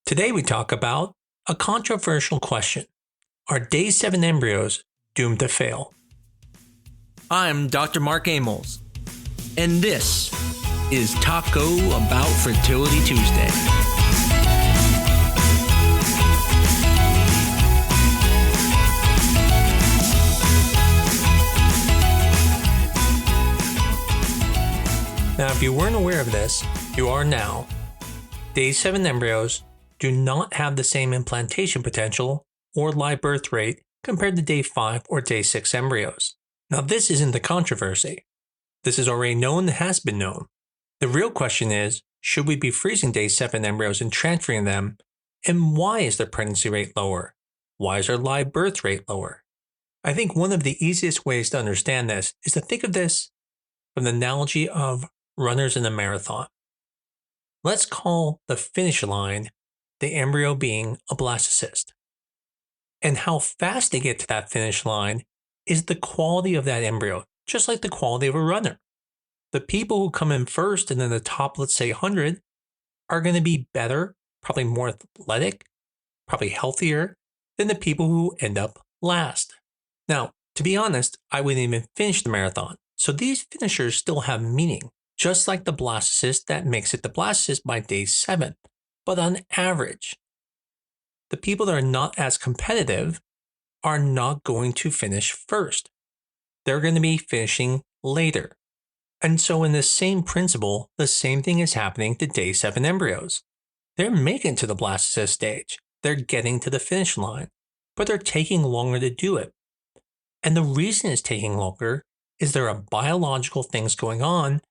Today we talk about a controversial question. Are Day-7 embryos doomed to fail? I'm Dr. Mark Amols, and this is Taco Bout Fertility Tuesday. Now, if you weren't aware of this, you are now. Day-7 embryos do not have the same implantation potential or live birth rate compared to Day-5 or Day-6 embryos. Now, this isn't the controversy. This is already known and has been known. The real question is, should we be freezing Day-7 embryos and transferring them? And why is their pregnancy rate lower? Why is their live birth rate lower? I think one of the easiest ways to understand this is to think of this from the analogy of runners in a marathon. Let's call the finish line the embryo being a blastocyst. And how fast they get to that finish line is the quality of that embryo, just like the quality of a runner. The people who come in first and then the top, let's say 100, are going to be better, probably more athletic, probably healthier than the people who end up last. Now, to be honest, I wouldn't even finish the marathon. So these finishers still have meaning, just like the blastocyst that makes it the blastocyst by Day-7. But on average, the people that are not as competitive are not going to finish first. They're going to be finishing later. And so in the same principle, the same thing is happening to Day-7 embryos. They're making it to the blastocyst stage. They're getting to the finish line, but they're taking longer to do it. And the reason it's taking longer is there are biological things going on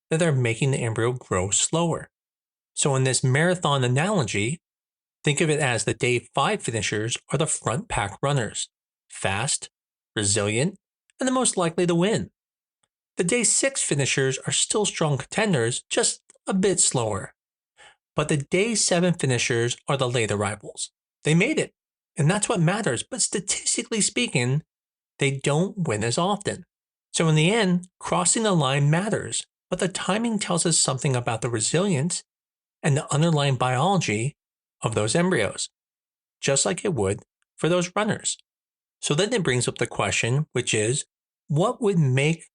that are making the embryo grow slower. So in this marathon analogy, think of it as the Day-5 finishers are the front pack runners, fast, resilient, and the most likely to win. The Day-6 finishers are still strong contenders, just a bit slower. But the Day-7 finishers are the late arrivals. They made it, and that's what matters, but statistically speaking, they don't win as often. So in the end, crossing the line matters, but the timing tells us something about the resilience and the underlying biology of those embryos, just like it would for those runners. So then it brings up the question, which is, what would make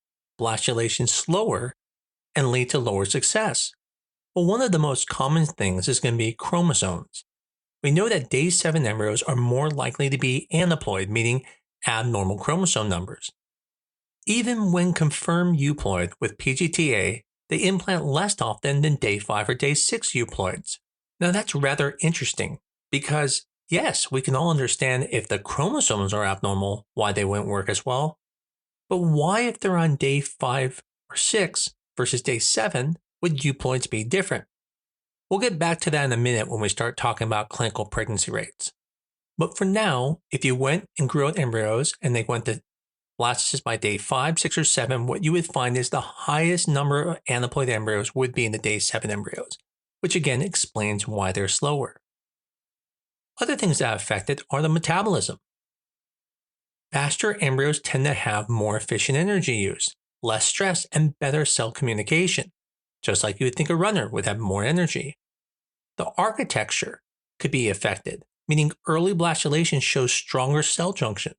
blastulation slower and lead to lower success? Well, one of the most common things is going to be chromosomes. We know that Day-7 embryos are more likely to be aneuploid, meaning abnormal chromosome numbers. Even when confirmed euploid with PGTA, they implant less often than Day-5 or Day-6 euploids. Now that's rather interesting because, yes, we can all understand if the chromosomes are abnormal, why they wouldn't work as well. But why, if they're on Day-5 or 6 versus Day-7, would euploids be different? We'll get back to that in a minute when we start talking about clinical pregnancy rates. But for now, if you went and grew out embryos and they went to blastocyst by Day-5, 6, or 7, what you would find is the highest number of aneuploid embryos would be in the Day-7 embryos, which again explains why they're slower. Other things that affect it are the metabolism. Faster embryos tend to have more efficient energy use, less stress, and better cell communication, just like you would think a runner would have more energy. The architecture could be affected, meaning early blastulation shows stronger cell junctions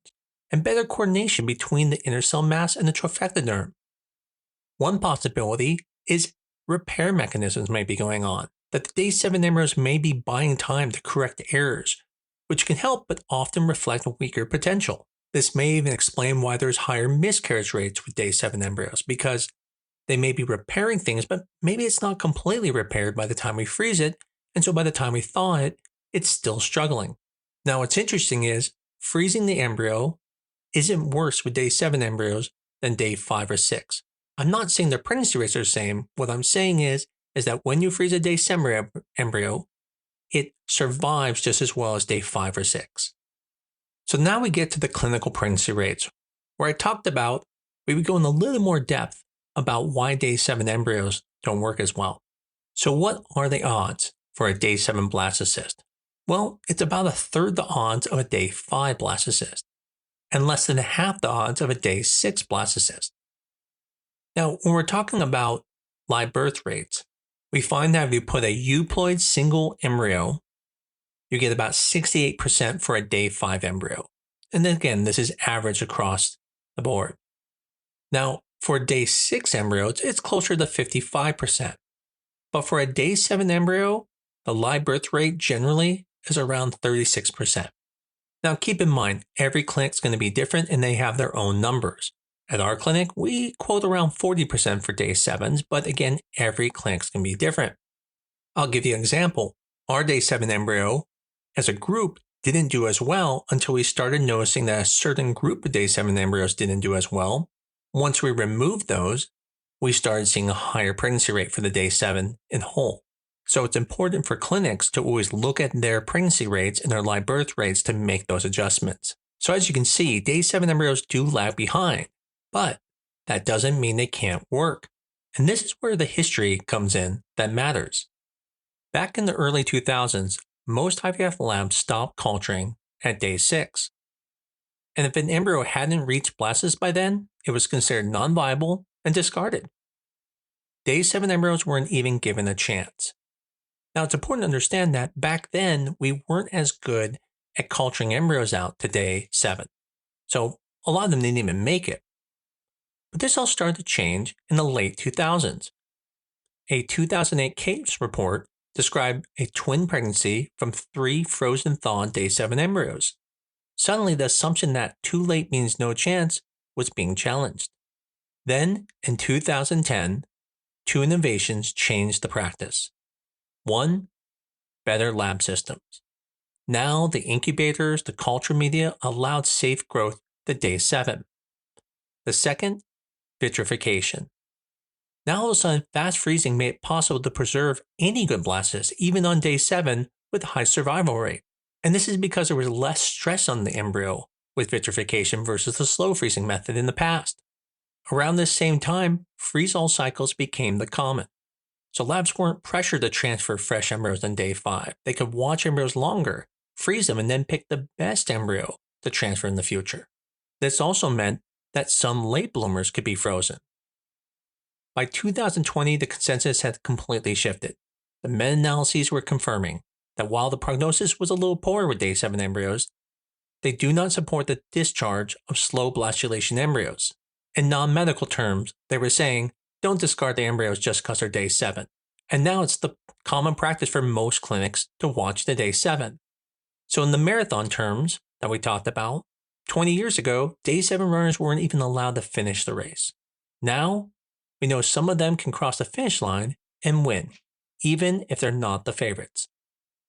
and better coordination between the inner cell mass and the trophectoderm. One possibility is repair mechanisms may be going on, that the Day-7 embryos may be buying time to correct errors, which can help but often reflect weaker potential. This may even explain why there's higher miscarriage rates with Day-7 embryos, because they may be repairing things, but maybe it's not completely repaired by the time we freeze it, and so by the time we thaw it, it's still struggling. Now what's interesting is, freezing the embryo isn't worse with Day-7 embryos than Day-5 or 6. I'm not saying their pregnancy rates are the same. What I'm saying is that when you freeze a Day-7 embryo, it survives just as well as Day-5 or 6. So now we get to the clinical pregnancy rates, where I talked about, we would go in a little more depth about why Day-7 embryos don't work as well. So what are the odds for a Day-7 blastocyst? Well, it's about a third the odds of a Day-5 blastocyst, and less than half the odds of a Day-6 blastocyst. Now, when we're talking about live birth rates, we find that if you put a euploid single embryo you get about 68% for a day 5 embryo. And then again, this is average across the board. Now, for day 6 embryos, it's closer to 55%. But for a day 7 embryo, the live birth rate generally is around 36%. Now, keep in mind, every clinic's going to be different and they have their own numbers. At our clinic, we quote around 40% for day 7s, but again, every clinic's going to be different. I'll give you an example. Our day 7 embryo, as a group, didn't do as well until we started noticing that a certain group of day 7 embryos didn't do as well. Once we removed those, we started seeing a higher pregnancy rate for the day 7 in whole. So it's important for clinics to always look at their pregnancy rates and their live birth rates to make those adjustments. So as you can see, day 7 embryos do lag behind, but that doesn't mean they can't work. And this is where the history comes in that matters. Back in the early 2000s, most IVF labs stopped culturing at day 6. And if an embryo hadn't reached blastocyst by then, it was considered non-viable and discarded. Day 7 embryos weren't even given a chance. Now, it's important to understand that back then, we weren't as good at culturing embryos out to day 7. So a lot of them didn't even make it. But this all started to change in the late 2000s. A 2008 case report described a twin pregnancy from 3 frozen thawed day 7 embryos. Suddenly, the assumption that too late means no chance was being challenged. Then, in 2010, 2 innovations changed the practice. 1, better lab systems. Now, the incubators, the culture media allowed safe growth to day 7. The second, vitrification. Now, all of a sudden, fast freezing made it possible to preserve any good blastocysts, even on day 7, with high survival rate. And this is because there was less stress on the embryo with vitrification versus the slow freezing method in the past. Around this same time, freeze-all cycles became the common. So labs weren't pressured to transfer fresh embryos on day 5. They could watch embryos longer, freeze them, and then pick the best embryo to transfer in the future. This also meant that some late bloomers could be frozen. By 2020, the consensus had completely shifted. The meta-analyses were confirming that while the prognosis was a little poor with day 7 embryos, they do not support the discharge of slow blastulation embryos. In non-medical terms, they were saying, don't discard the embryos just because they're day 7. And now it's the common practice for most clinics to watch the day 7. So in the marathon terms that we talked about, 20 years ago, day 7 runners weren't even allowed to finish the race. Now, we know some of them can cross the finish line and win, even if they're not the favorites.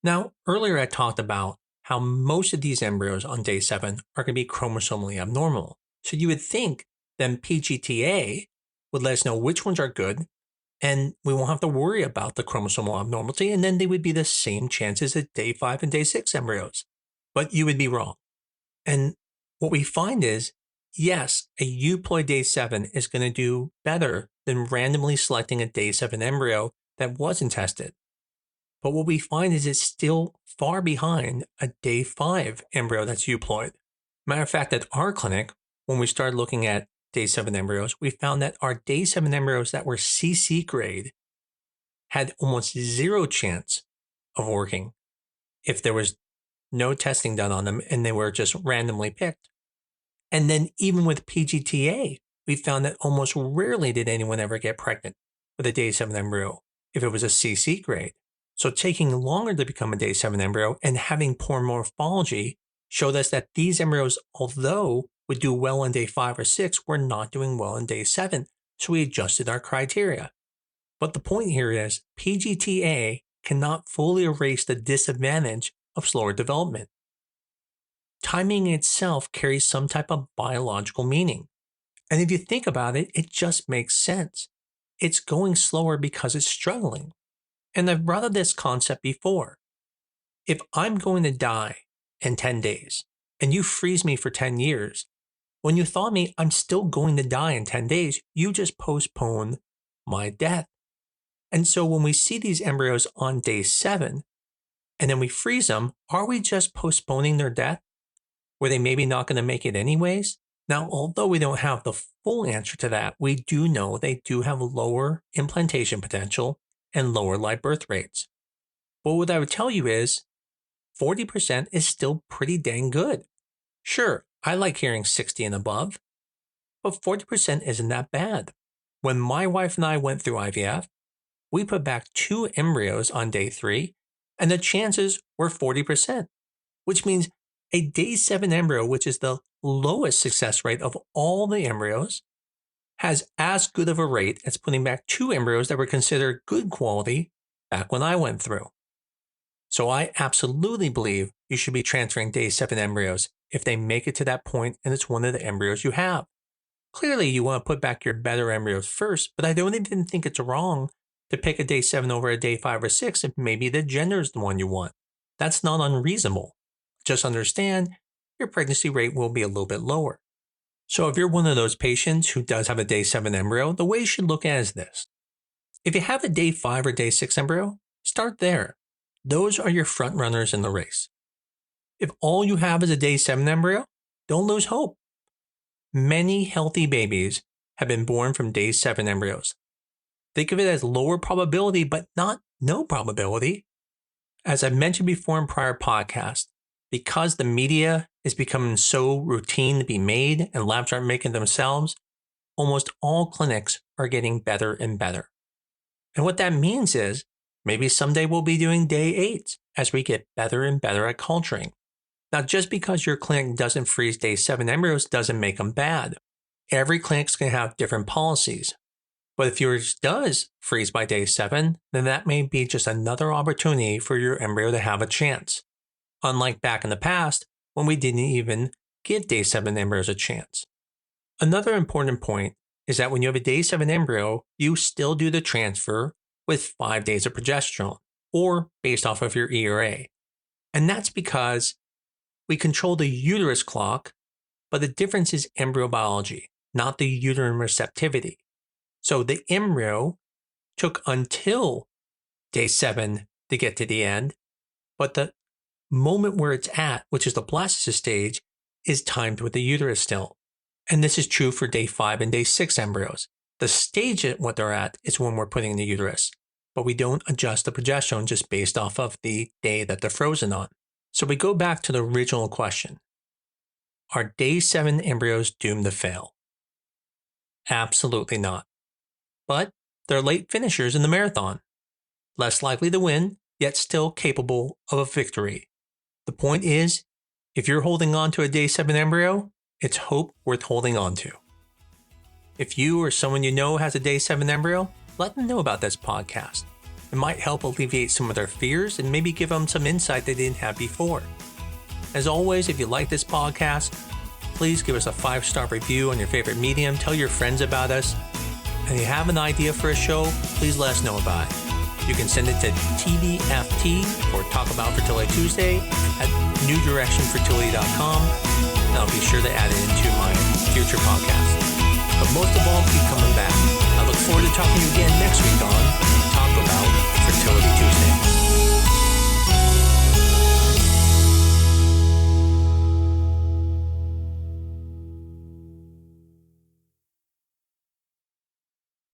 Now, earlier I talked about how most of these embryos on day 7 are going to be chromosomally abnormal. So you would think then PGTA would let us know which ones are good, and we won't have to worry about the chromosomal abnormality, and then they would be the same chances as day 5 and day 6 embryos. But you would be wrong. And what we find is, yes, a euploid day 7 is going to do better than randomly selecting a day 7 embryo that wasn't tested. But what we find is it's still far behind a day 5 embryo that's euploid. Matter of fact, at our clinic, when we started looking at day 7 embryos, we found that our day 7 embryos that were CC grade had almost zero chance of working if there was no testing done on them and they were just randomly picked. And then even with PGTA, we found that almost rarely did anyone ever get pregnant with a day 7 embryo if it was a CC grade. So taking longer to become a day 7 embryo and having poor morphology showed us that these embryos, although would do well on day 5 or 6, were not doing well on day 7. So we adjusted our criteria. But the point here is PGTA cannot fully erase the disadvantage of slower development. Timing itself carries some type of biological meaning. And if you think about it, it just makes sense. It's going slower because it's struggling. And I've brought up this concept before. If I'm going to die in 10 days and you freeze me for 10 years, when you thaw me, I'm still going to die in 10 days. You just postpone my death. And so when we see these embryos on day 7 and then we freeze them, are we just postponing their death? Were they maybe not going to make it anyways? Now, although we don't have the full answer to that, we do know they do have lower implantation potential and lower live birth rates. But what I would tell you is, 40% is still pretty dang good. Sure, I like hearing 60 and above, but 40% isn't that bad. When my wife and I went through IVF, we put back 2 embryos on day 3, and the chances were 40%, which means a day 7 embryo, which is the lowest success rate of all the embryos, has as good of a rate as putting back 2 embryos that were considered good quality back when I went through. So I absolutely believe you should be transferring day 7 embryos if they make it to that point and it's one of the embryos you have. Clearly, you want to put back your better embryos first, but I don't even think it's wrong to pick a day 7 over a day 5 or 6 if maybe the gender is the one you want. That's not unreasonable. Just understand your pregnancy rate will be a little bit lower. So if you're one of those patients who does have a day 7 embryo, the way you should look at it is this. If you have a day 5 or day 6 embryo, start there. Those are your front runners in the race. If all you have is a day 7 embryo, don't lose hope. Many healthy babies have been born from day 7 embryos. Think of it as lower probability, but not no probability. As I mentioned before in prior podcasts, because the media is becoming so routine to be made and labs aren't making themselves, almost all clinics are getting better and better. And what that means is maybe someday we'll be doing day 8s as we get better and better at culturing. Now, just because your clinic doesn't freeze day 7 embryos doesn't make them bad. Every clinic's going to have different policies. But if yours does freeze by day 7, then that may be just another opportunity for your embryo to have a chance. Unlike back in the past, when we didn't even give day 7 embryos a chance. Another important point is that when you have a day 7 embryo, you still do the transfer with 5 days of progesterone, or based off of your ERA. And that's because we control the uterus clock, but the difference is embryo biology, not the uterine receptivity. So the embryo took until day 7 to get to the end, but the moment where it's at, which is the blastocyst stage, is timed with the uterus still. And this is true for day 5 and day 6 embryos. The stage at what they're at is when we're putting in the uterus, but we don't adjust the progesterone just based off of the day that they're frozen on. So we go back to the original question. Are day 7 embryos doomed to fail? Absolutely not. But they're late finishers in the marathon. Less likely to win, yet still capable of a victory. The point is, if you're holding on to a day 7 embryo, it's hope worth holding on to. If you or someone you know has a day 7 embryo, let them know about this podcast. It might help alleviate some of their fears and maybe give them some insight they didn't have before. As always, if you like this podcast, please give us a 5-star review on your favorite medium. Tell your friends about us. And if you have an idea for a show, please let us know about it. You can send it to TBFT or Taco Bout Fertility Tuesday at newdirectionfertility.com. And I'll be sure to add it into my future podcast. But most of all, keep coming back. I look forward to talking to you again next week on Taco Bout Fertility Tuesday.